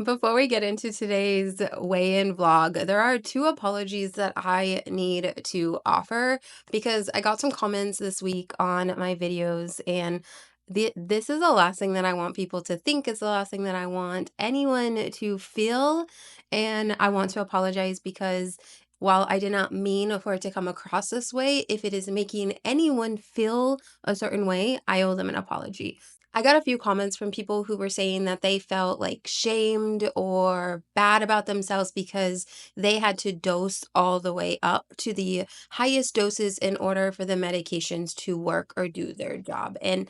Before we get into today's weigh-in vlog, there are two apologies that I need to offer because I got some comments this week on my videos, and this is the last thing that I want people to think. It's the last thing that I want anyone to feel, and I want to apologize because while I did not mean for it to come across this way, if it is making anyone feel a certain way, I owe them an apology. I got a few comments from people who were saying that they felt like shamed or bad about themselves because they had to dose all the way up to the highest doses in order for the medications to work or do their job. And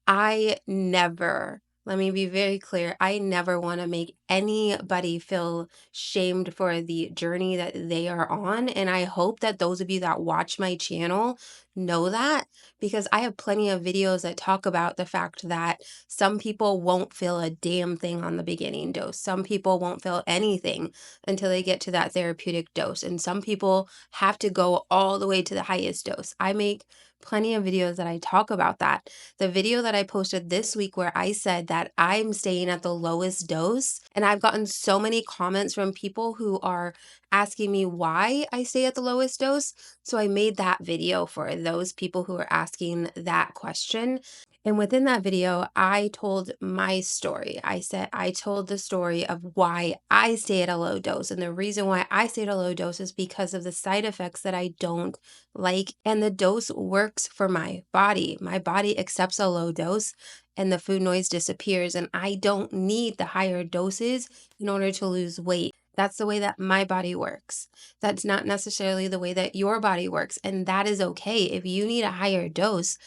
I never, let me be very clear, I never want to make anybody feel shamed for the journey that they are on. And I hope that those of you that watch my channel know that, because I have plenty of videos that talk about the fact that some people won't feel a damn thing on the beginning dose. Some people won't feel anything until they get to that therapeutic dose. And some people have to go all the way to the highest dose. I make plenty of videos that I talk about that. The video that I posted this week where I said that I'm staying at the lowest dose, and I've gotten so many comments from people who are asking me why I stay at the lowest dose. So I made that video for those people who are asking that question. And within that video, I told my story. I told the story of why I stay at a low dose. And the reason why I stay at a low dose is because of the side effects that I don't like. And the dose works for my body. My body accepts a low dose and the food noise disappears. And I don't need the higher doses in order to lose weight. That's the way that my body works. That's not necessarily the way that your body works. And that is okay. If you need a higher dose,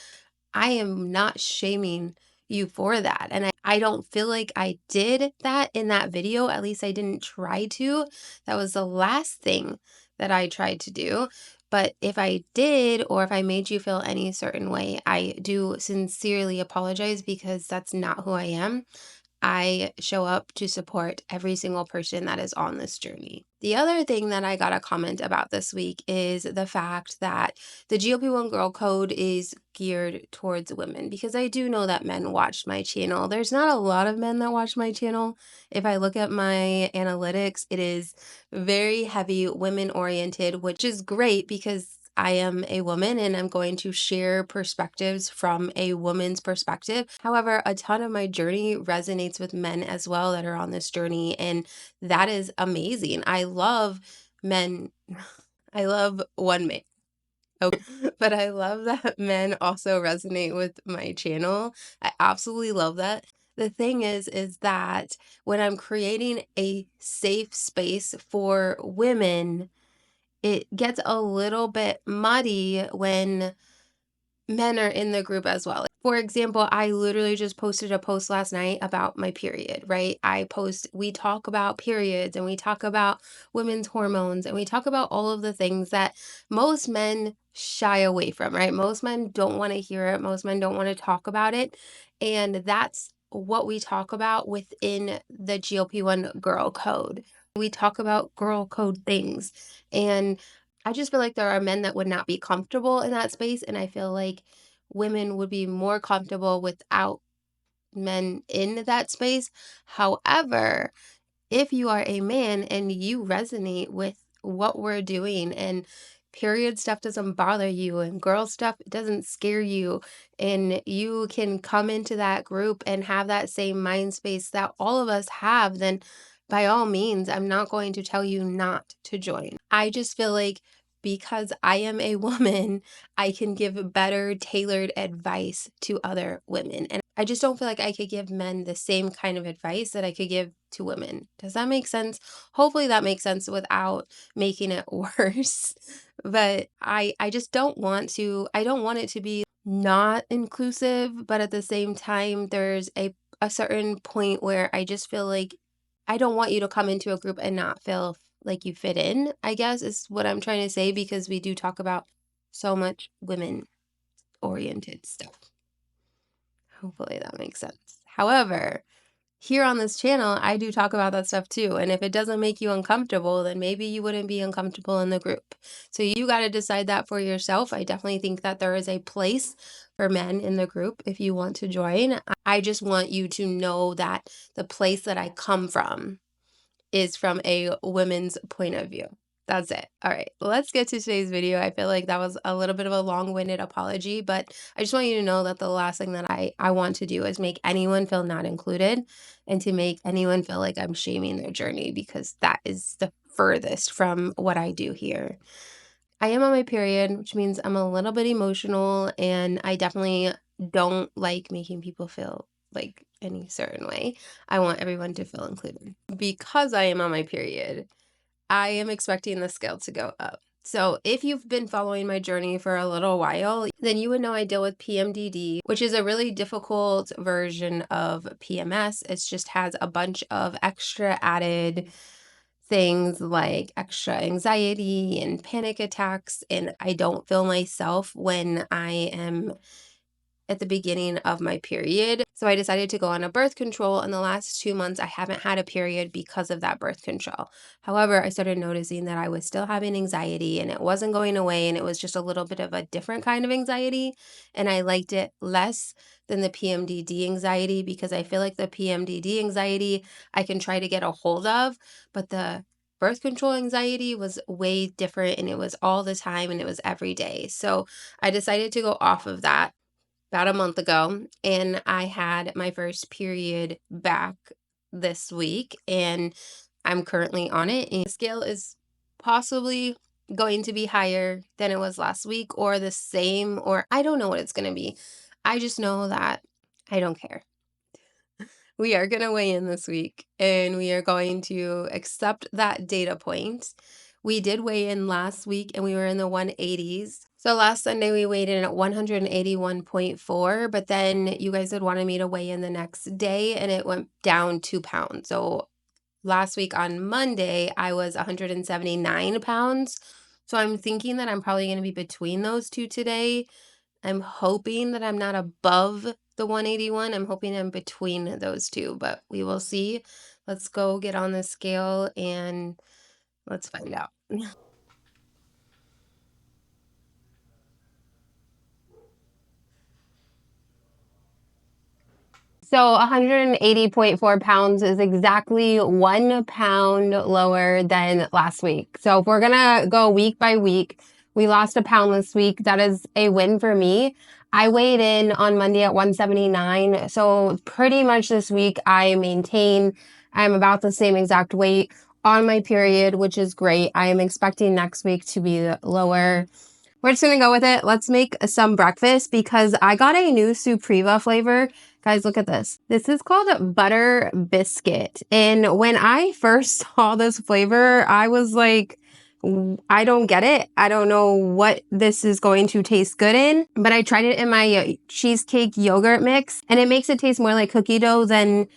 I am not shaming you for that. And I don't feel like I did that in that video. At least I didn't try to. That was the last thing that I tried to do. But if I did, or if I made you feel any certain way, I do sincerely apologize because that's not who I am. I show up to support every single person that is on this journey. The other thing that I got a comment about this week is the fact that the GLP-1 Girl Code is geared towards women, because I do know that men watch my channel. There's not a lot of men that watch my channel. If I look at my analytics, it is very heavy women oriented, which is great because I am a woman and I'm going to share perspectives from a woman's perspective. However, a ton of my journey resonates with men as well that are on this journey, and that is amazing. I love men. I love one man. Okay. But I love that men also resonate with my channel. I absolutely love that. The thing is that when I'm creating a safe space for women, it gets a little bit muddy when men are in the group as well. For example, I literally just posted a post last night about my period, right? We talk about periods and we talk about women's hormones and we talk about all of the things that most men shy away from, right? Most men don't want to hear it. Most men don't want to talk about it. And that's what we talk about within the GLP-1 Girl Code. We talk about girl code things. And I just feel like there are men that would not be comfortable in that space. And I feel like women would be more comfortable without men in that space. However, if you are a man and you resonate with what we're doing and period stuff doesn't bother you and girl stuff doesn't scare you, and you can come into that group and have that same mind space that all of us have, then by all means, I'm not going to tell you not to join. I just feel like because I am a woman, I can give better tailored advice to other women. And I just don't feel like I could give men the same kind of advice that I could give to women. Does that make sense? Hopefully that makes sense without making it worse. But I just don't want to, I don't want it to be not inclusive, but at the same time, there's a certain point where I just feel like I don't want you to come into a group and not feel like you fit in, I guess is what I'm trying to say, because we do talk about so much women oriented stuff. Hopefully that makes sense. However, here on this channel, I do talk about that stuff too. And if it doesn't make you uncomfortable, then maybe you wouldn't be uncomfortable in the group. So you got to decide that for yourself. I definitely think that there is a place for men in the group if you want to join. I just want you to know that the place that I come from is from a women's point of view. That's it. All right, let's get to today's video. I feel like that was a little bit of a long-winded apology, but I just want you to know that the last thing that I want to do is make anyone feel not included and to make anyone feel like I'm shaming their journey, because that is the furthest from what I do here. I am on my period, which means I'm a little bit emotional, and I definitely don't like making people feel like any certain way. I want everyone to feel included. Because I am on my period, I am expecting the scale to go up. So if you've been following my journey for a little while, then you would know I deal with PMDD, which is a really difficult version of PMS. It just has a bunch of extra added things like extra anxiety and panic attacks, and I don't feel myself when I am at the beginning of my period. So I decided to go on a birth control. In the last 2 months, I haven't had a period because of that birth control. However, I started noticing that I was still having anxiety and it wasn't going away, and it was just a little bit of a different kind of anxiety. And I liked it less than the PMDD anxiety, because I feel like the PMDD anxiety I can try to get a hold of, but the birth control anxiety was way different, and it was all the time and it was every day. So I decided to go off of that about a month ago, and I had my first period back this week, and I'm currently on it, and the scale is possibly going to be higher than it was last week, or the same, or I don't know what it's going to be. I just know that I don't care. We are going to weigh in this week, and we are going to accept that data point. We did weigh in last week, and we were in the 180s. So last Sunday we weighed in at 181.4, but then you guys had wanted me to weigh in the next day, and it went down 2 pounds. So last week on Monday, I was 179 pounds. So I'm thinking that I'm probably going to be between those two today. I'm hoping that I'm not above the 181. I'm hoping I'm between those two, but we will see. Let's go get on the scale and let's find out. So 180.4 pounds is exactly 1 pound lower than last week. So if we're gonna go week by week, we lost a pound this week. That is a win for me. I weighed in on Monday at 179. So pretty much this week I maintain, I'm about the same exact weight on my period, which is great. I am expecting next week to be lower. We're just gonna go with it. Let's make some breakfast because I got a new Supreva flavor. Guys, look at this. This is called butter biscuit. And when I first saw this flavor, I was like, I don't get it. I don't know what this is going to taste good in, but I tried it in my cheesecake yogurt mix, and it makes it taste more like cookie dough than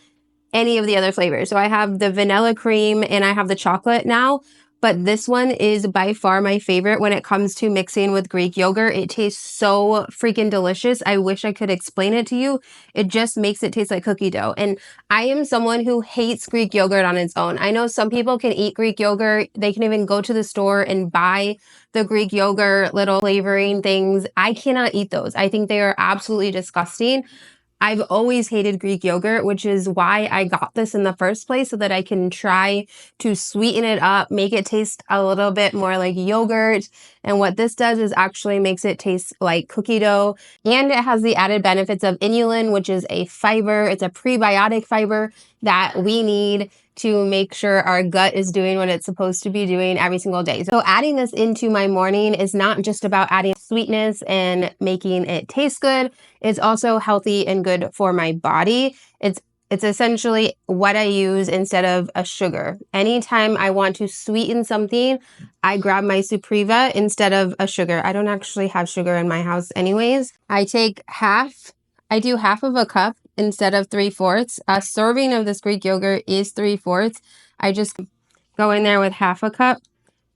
any of the other flavors. So I have the vanilla cream and I have the chocolate now, but this one is by far my favorite when it comes to mixing with Greek yogurt. It tastes so freaking delicious. I wish I could explain it to you. It just makes it taste like cookie dough. And I am someone who hates Greek yogurt on its own. I know some people can eat Greek yogurt. They can even go to the store and buy the Greek yogurt little flavoring things. I cannot eat those. I think they are absolutely disgusting. I've always hated Greek yogurt, which is why I got this in the first place, so that I can try to sweeten it up, make it taste a little bit more like yogurt. And what this does is actually makes it taste like cookie dough. And it has the added benefits of inulin, which is a fiber. It's a prebiotic fiber that we need to make sure our gut is doing what it's supposed to be doing every single day. So adding this into my morning is not just about adding sweetness and making it taste good. It's also healthy and good for my body. It's essentially what I use instead of a sugar. Anytime I want to sweeten something, I grab my Supreva instead of a sugar. I don't actually have sugar in my house anyways. I do half of a cup instead of 3/4. A serving of this Greek yogurt is 3/4. I just go in there with half a cup.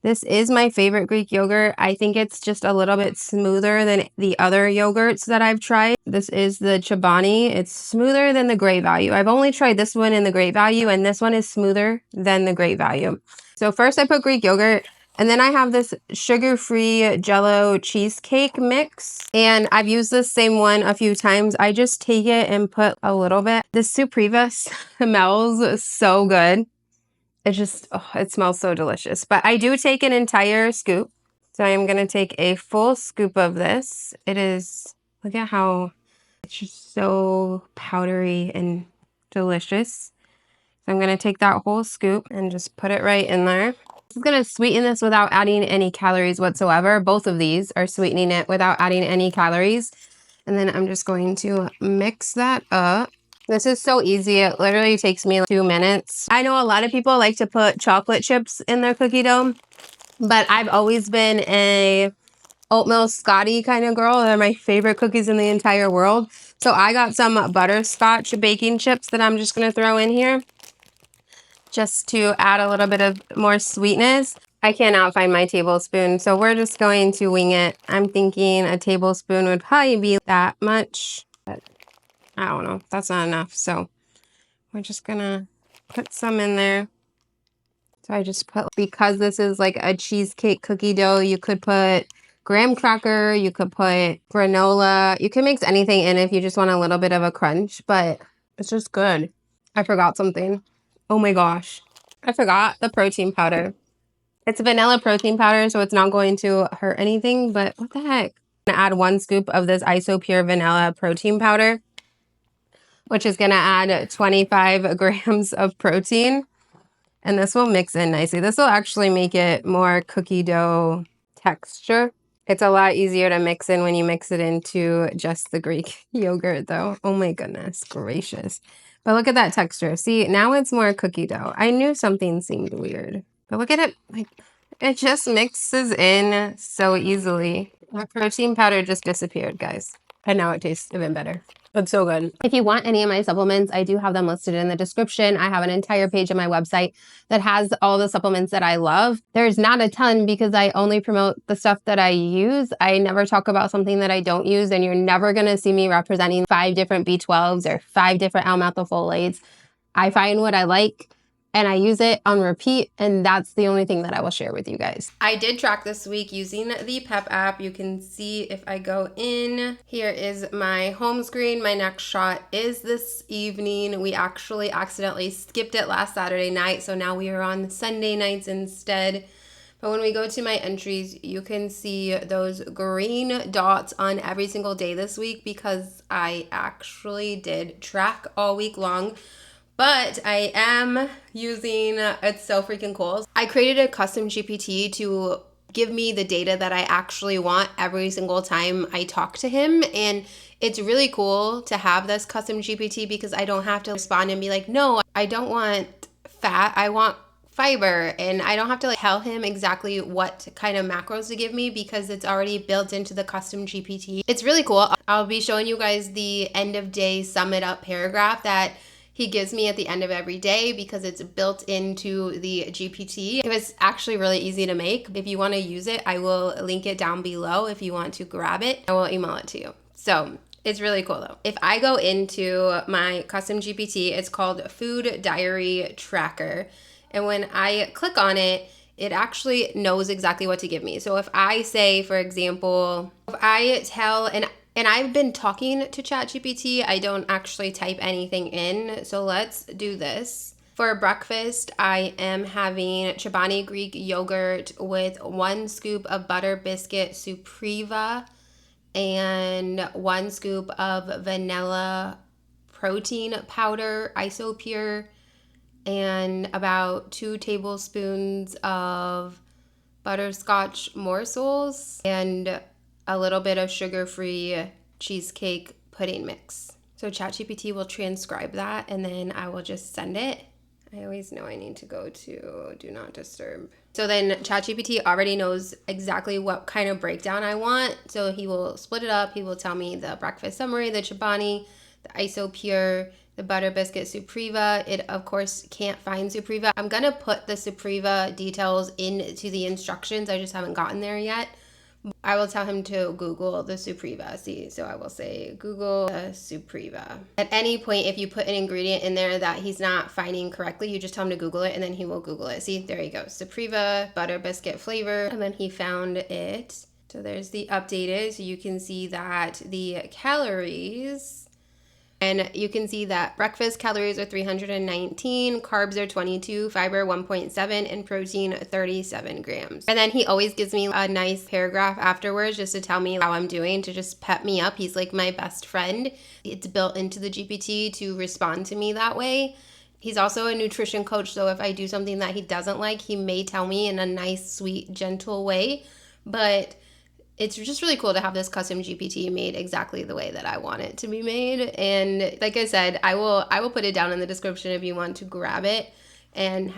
This is my favorite Greek yogurt. I think it's just a little bit smoother than the other yogurts that I've tried. This is the Chobani. It's smoother than the Great Value. I've only tried this one in the Great Value, and this one is smoother than the Great Value. So first I put Greek yogurt, and then I have this sugar-free Jello cheesecake mix. And I've used this same one a few times. I just take it and put a little bit. This Supreva smells so good. It just, oh, it smells so delicious. But I do take an entire scoop. So I am going to take a full scoop of this. It is, look at how it's just so powdery and delicious. So I'm going to take that whole scoop and just put it right in there. This is going to sweeten this without adding any calories whatsoever. Both of these are sweetening it without adding any calories. And then I'm just going to mix that up. This is so easy. It literally takes me like 2 minutes. I know a lot of people like to put chocolate chips in their cookie dough, but I've always been a oatmeal Scotty kind of girl. They're my favorite cookies in the entire world. So I got some butterscotch baking chips that I'm just going to throw in here just to add a little bit of more sweetness. I cannot find my tablespoon, so we're just going to wing it. I'm thinking a tablespoon would probably be that much, but I don't know. That's not enough, so we're just gonna put some in there. So I just put, because this is like a cheesecake cookie dough, you could put graham cracker, you could put granola, you can mix anything in if you just want a little bit of a crunch, but it's just good. I forgot something. Oh my gosh. I forgot the protein powder. It's vanilla protein powder, so it's not going to hurt anything, but what the heck? I'm gonna add 1 scoop of this Isopure vanilla protein powder, which is gonna add 25 grams of protein. And this will mix in nicely. This will actually make it more cookie dough texture. It's a lot easier to mix in when you mix it into just the Greek yogurt though. Oh my goodness gracious. But look at that texture. See, now it's more cookie dough. I knew something seemed weird. But look at it, like it just mixes in so easily. The protein powder just disappeared, guys. And now it tastes even better. It's so good. If you want any of my supplements, I do have them listed in the description. I have an entire page on my website that has all the supplements that I love. There's not a ton because I only promote the stuff that I use. I never talk about something that I don't use, and you're never going to see me representing 5 different B12s or 5 different L-methylfolates. I find what I like and I use it on repeat, and that's the only thing that I will share with you guys. I did track this week using the Pep app. You can see if I go in, here is my home screen. My next shot is this evening. We actually accidentally skipped it last Saturday night, so now we are on Sunday nights instead. But when we go to my entries, you can see those green dots on every single day this week because I actually did track all week long. But I am using, it's so freaking cool. I created a custom GPT to give me the data that I actually want every single time I talk to him. And it's really cool to have this custom GPT because I don't have to respond and be like, no, I don't want fat, I want fiber, and I don't have to like tell him exactly what kind of macros to give me because it's already built into the custom GPT. It's really cool. I'll be showing you guys the end of day sum it up paragraph that he gives me at the end of every day because it's built into the GPT. It was actually really easy to make. If you want to use it, I will link it down below if you want to grab it. I will email it to you. So it's really cool though. If I go into my custom GPT, it's called Food Diary Tracker. And when I click on it, it actually knows exactly what to give me. So if I say, for example, if I tell, and I've been talking to ChatGPT, I don't actually type anything in. So let's do this. For breakfast, I am having Chobani Greek yogurt with 1 scoop of butter biscuit Supreva and 1 scoop of vanilla protein powder, Isopure, and about 2 tablespoons of butterscotch morsels and a little bit of sugar-free cheesecake pudding mix. So ChatGPT will transcribe that and then I will just send it. I always know I need to go to do not disturb. So then ChatGPT already knows exactly what kind of breakdown I want. So he will split it up. He will tell me the breakfast summary, the Chobani, the Isopure, the butter biscuit Supreva. It of course can't find Supreva. I'm gonna put the Supreva details into the instructions. I just haven't gotten there yet. I will tell him to Google the Supreva. See, so I will say Google the Supreva. At any point, if you put an ingredient in there that he's not finding correctly, you just tell him to Google it and then he will Google it. See, there you go. Supreva butter biscuit flavor. And then he found it. So there's the updated. So you can see that the calories And you can see that breakfast calories are 319, carbs are 22, fiber 1.7, and protein 37 grams. And then he always gives me a nice paragraph afterwards just to tell me how I'm doing, to just pep me up. He's like my best friend. It's built into the GPT to respond to me that way. He's also a nutrition coach, so if I do something that he doesn't like, he may tell me in a nice, sweet, gentle way. But it's just really cool to have this custom GPT made exactly the way that I want it to be made. And like I said, I will put it down in the description if you want to grab it and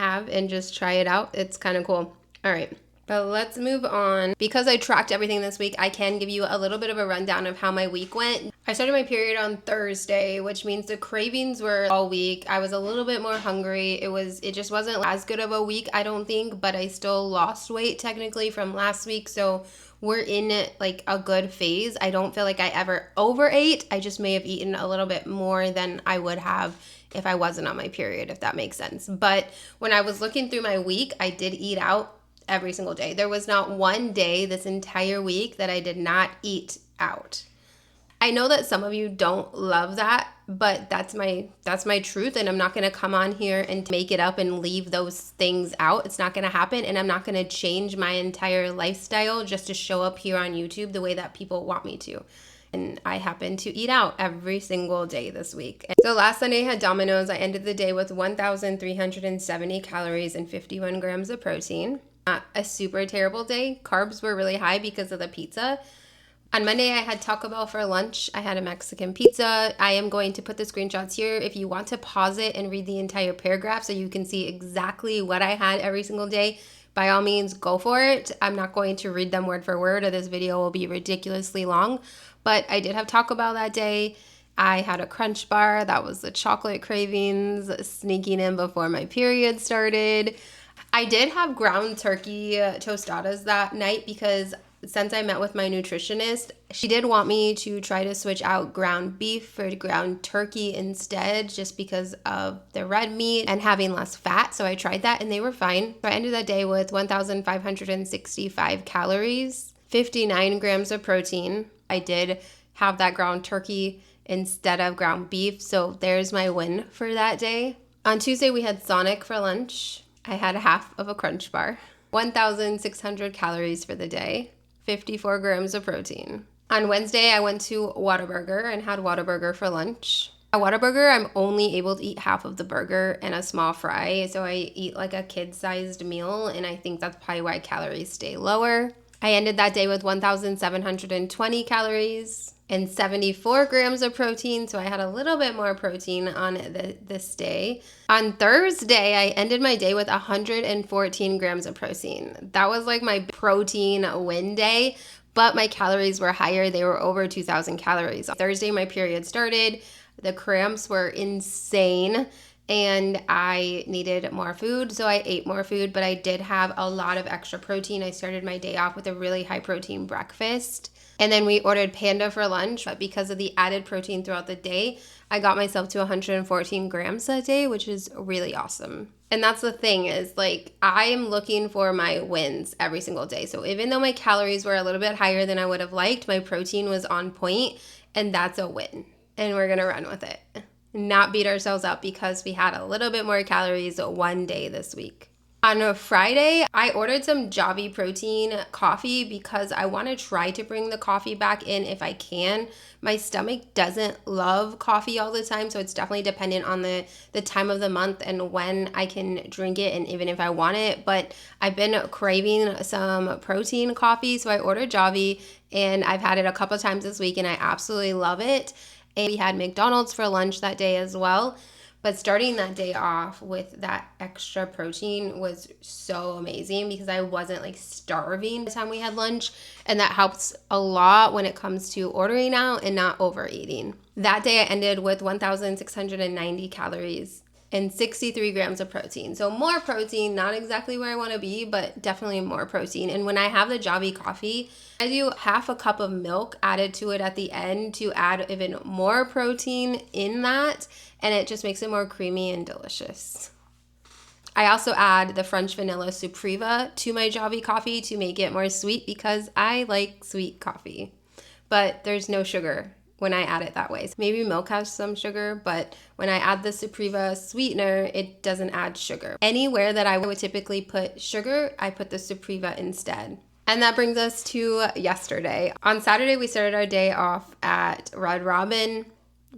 just try it out. It's kind of cool. All right. But let's move on. Because I tracked everything this week, I can give you a little bit of a rundown of how my week went. I started my period on Thursday, which means the cravings were all week. I was a little bit more hungry. It just wasn't as good of a week, I don't think, but I still lost weight technically from last week. So we're in like a good phase. I don't feel like I ever overate. I just may have eaten a little bit more than I would have if I wasn't on my period, if that makes sense. But when I was looking through my week, I did eat out every single day. There was not one day this entire week that I did not eat out. I know that some of you don't love that, but that's my truth, and I'm not going to come on here and make it up and leave those things out. It's not going to happen, and I'm not going to change my entire lifestyle just to show up here on YouTube the way that people want me to. And I happen to eat out every single day this week. So last Sunday I had Domino's. I ended the day with 1,370 calories and 51 grams of protein. Not a super terrible day. Carbs were really high because of the pizza. On Monday, I had Taco Bell for lunch. I had a Mexican pizza. I am going to put the screenshots here if you want to pause it and read the entire paragraph so you can see exactly what I had every single day. By all means, go for it. I'm not going to read them word for word or this video will be ridiculously long. But I did have Taco Bell that day. I had a Crunch Bar. That was the chocolate cravings sneaking in before my period started. I did have ground turkey tostadas that night because since I met with my nutritionist, she did want me to try to switch out ground beef for ground turkey instead, just because of the red meat and having less fat. So I tried that and they were fine. So I ended that day with 1,565 calories, 59 grams of protein. I did have that ground turkey instead of ground beef. So there's my win for that day. On Tuesday, we had Sonic for lunch. I had half of a Crunch Bar, 1,600 calories for the day, 54 grams of protein. On Wednesday, I went to Whataburger and had Whataburger for lunch. At Whataburger, I'm only able to eat half of the burger and a small fry, so I eat like a kid-sized meal, and I think that's probably why calories stay lower. I ended that day with 1,720 calories and 74 grams of protein, so I had a little bit more protein on this day. On Thursday, I ended my day with 114 grams of protein. That was like my protein win day, but my calories were higher. They were over 2,000 calories. On Thursday, my period started. The cramps were insane, and I needed more food, so I ate more food, but I did have a lot of extra protein. I started my day off with a really high protein breakfast. And then we ordered Panda for lunch, but because of the added protein throughout the day, I got myself to 114 grams that day, which is really awesome. And that's the thing is, like, I am looking for my wins every single day. So even though my calories were a little bit higher than I would have liked, my protein was on point, and that's a win. And we're going to run with it. Not beat ourselves up because we had a little bit more calories one day this week. On a Friday, I ordered some Javi protein coffee because I want to try to bring the coffee back in if I can. My stomach doesn't love coffee all the time, so it's definitely dependent on the time of the month and when I can drink it and even if I want it. But I've been craving some protein coffee, so I ordered Javi and I've had it a couple times this week and I absolutely love it. And we had McDonald's for lunch that day as well. But starting that day off with that extra protein was so amazing because I wasn't like starving by the time we had lunch. And that helps a lot when it comes to ordering out and not overeating. That day I ended with 1,690 calories and 63 grams of protein. So more protein, not exactly where I want to be, but definitely more protein. And when I have the Javi coffee, I do half a cup of milk added to it at the end to add even more protein in that. And it just makes it more creamy and delicious. I also add the French vanilla Supriva to my Javi coffee to make it more sweet because I like sweet coffee. But there's no sugar when I add it that way. So maybe milk has some sugar, but when I add the Supreva sweetener, it doesn't add sugar. Anywhere that I would typically put sugar, I put the Supreva instead. And that brings us to yesterday. On Saturday, we started our day off at Red Robin.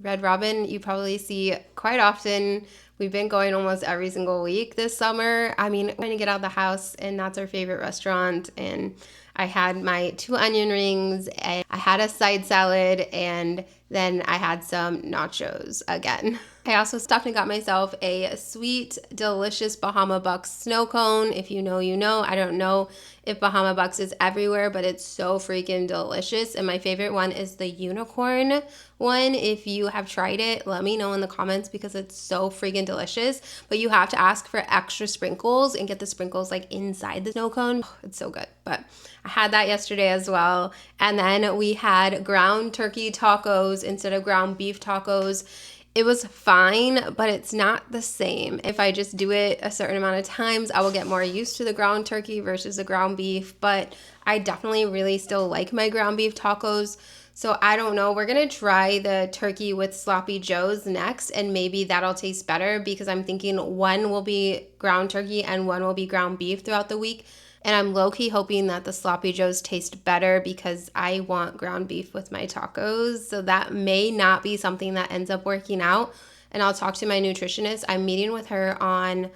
Red Robin, you probably see quite often. We've been going almost every single week this summer. I mean, trying to get out of the house, and that's our favorite restaurant. And I had my 2 onion rings, and I had a side salad, and then I had some nachos again. I also stopped and got myself a sweet, delicious Bahama Bucks snow cone. If you know, you know. I don't know if Bahama Bucks is everywhere, but it's so freaking delicious. And my favorite one is the unicorn one. If you have tried it, let me know in the comments because it's so freaking delicious. But you have to ask for extra sprinkles and get the sprinkles like inside the snow cone. Oh, it's so good. But I had that yesterday as well. And then we had ground turkey tacos instead of ground beef tacos. It was fine, but it's not the same. If I just do it a certain amount of times, I will get more used to the ground turkey versus the ground beef. But I definitely really still like my ground beef tacos. So I don't know. We're going to try the turkey with Sloppy Joe's next, and maybe that'll taste better because I'm thinking one will be ground turkey and one will be ground beef throughout the week. And I'm low-key hoping that the Sloppy Joes taste better because I want ground beef with my tacos. So that may not be something that ends up working out. And I'll talk to my nutritionist. I'm meeting with her on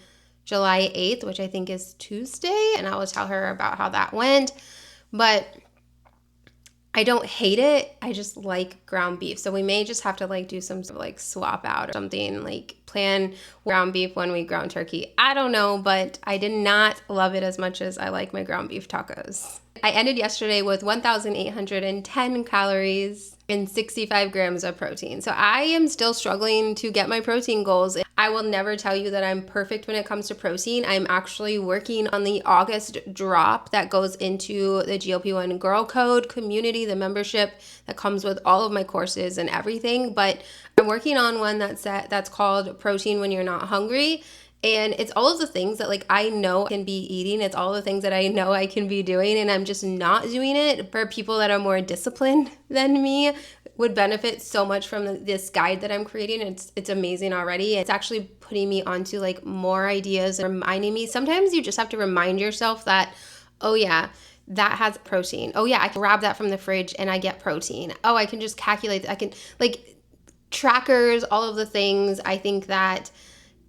July 8th, which I think is Tuesday. And I will tell her about how that went. But I don't hate it. I just like ground beef. So we may just have to like do some sort of like swap out or something, like plan ground beef when we ground turkey. I don't know, but I did not love it as much as I like my ground beef tacos. I ended yesterday with 1,810 calories and 65 grams of protein. So I am still struggling to get my protein goals. I will never tell you that I'm perfect when it comes to protein. I'm actually working on the August drop that goes into the GLP-1 Girl Code community, the membership that comes with all of my courses and everything. But I'm working on one that's called Protein When You're Not Hungry. And it's all of the things that like I know I can be eating. It's all the things that I know I can be doing, and I'm just not doing it. For people that are more disciplined than me would benefit so much from this guide that I'm creating. It's amazing already. It's actually putting me onto like more ideas and reminding me. Sometimes you just have to remind yourself that, oh yeah, that has protein. Oh yeah, I can grab that from the fridge and I get protein. Oh, I can just calculate. I can like trackers, all of the things. I think that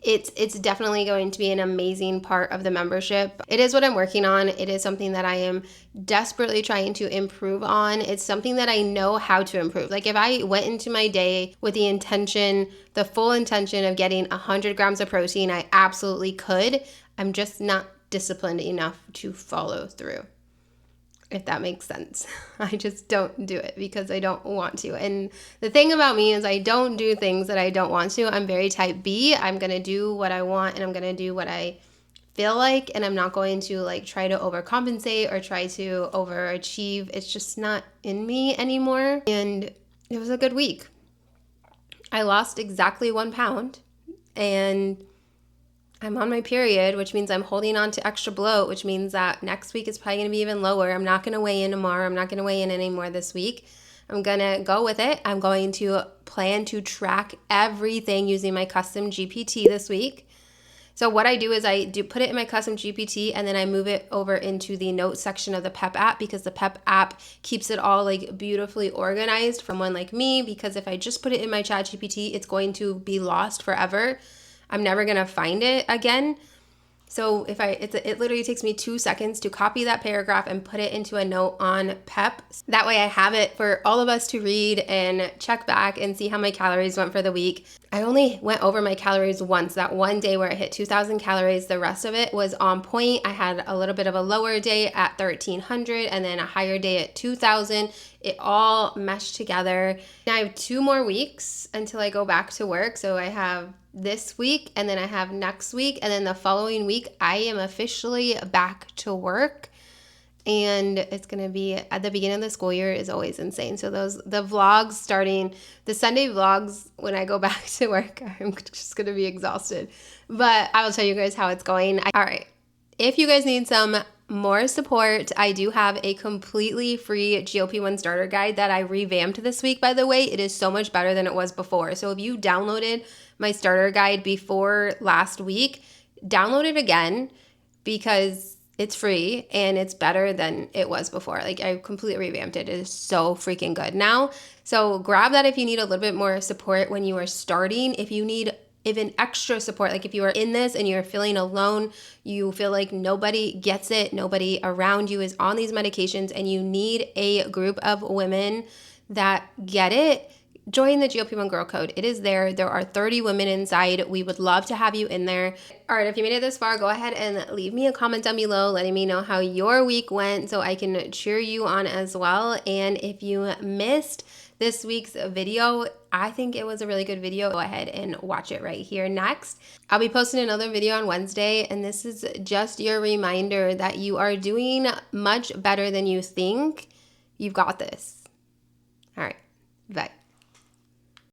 it's definitely going to be an amazing part of the membership. It is what I'm working on. It is something that I am desperately trying to improve on. It's something that I know how to improve. Like if I went into my day with the full intention of getting 100 grams of protein, I absolutely could. I'm just not disciplined enough to follow through. If that makes sense. I just don't do it because I don't want to. And the thing about me is I don't do things that I don't want to. I'm very type B. I'm going to do what I want and I'm going to do what I feel like, and I'm not going to like try to overcompensate or try to overachieve. It's just not in me anymore. And it was a good week. I lost exactly 1 pound and I'm on my period, which means I'm holding on to extra bloat, which means that next week is probably going to be even lower. I'm not going to weigh in tomorrow. I'm not going to weigh in anymore this week. I'm going to go with it. I'm going to plan to track everything using my custom GPT this week. So what I do is I do put it in my custom GPT and then I move it over into the notes section of the PEP app because the PEP app keeps it all like beautifully organized from one like me, because if I just put it in my chat GPT, it's going to be lost forever. I'm never going to find it again. So it literally takes me 2 seconds to copy that paragraph and put it into a note on PEP. That way I have it for all of us to read and check back and see how my calories went for the week. I only went over my calories once, that one day where I hit 2,000 calories. The rest of it was on point. I had a little bit of a lower day at 1,300 and then a higher day at 2,000. It all meshed together. Now I have 2 more weeks until I go back to work. So I have this week and then I have next week, and then the following week I am officially back to work. And it's going to be at the beginning of the school year is always insane. So the vlogs starting, the Sunday vlogs when I go back to work, I'm just going to be exhausted. But I will tell you guys how it's going. All right. If you guys need some more support, I do have a completely free GLP-1 starter guide that I revamped this week, by the way. It is so much better than it was before. So if you downloaded my starter guide before last week, download it again because it's free and it's better than it was before. Like, I completely revamped it. It is so freaking good now. So grab that if you need a little bit more support when you are starting. If you need even extra support, like if you are in this and you're feeling alone, you feel like nobody gets it, nobody around you is on these medications, and you need a group of women that get it, join the GLP-1 Girl Code. It is there. There are 30 women inside. We would love to have you in there. All right, if you made it this far, go ahead and leave me a comment down below letting me know how your week went so I can cheer you on as well. And if you missed this week's video, I think it was a really good video. Go ahead and watch it right here next. I'll be posting another video on Wednesday, and this is just your reminder that you are doing much better than you think. You've got this. All right, bye.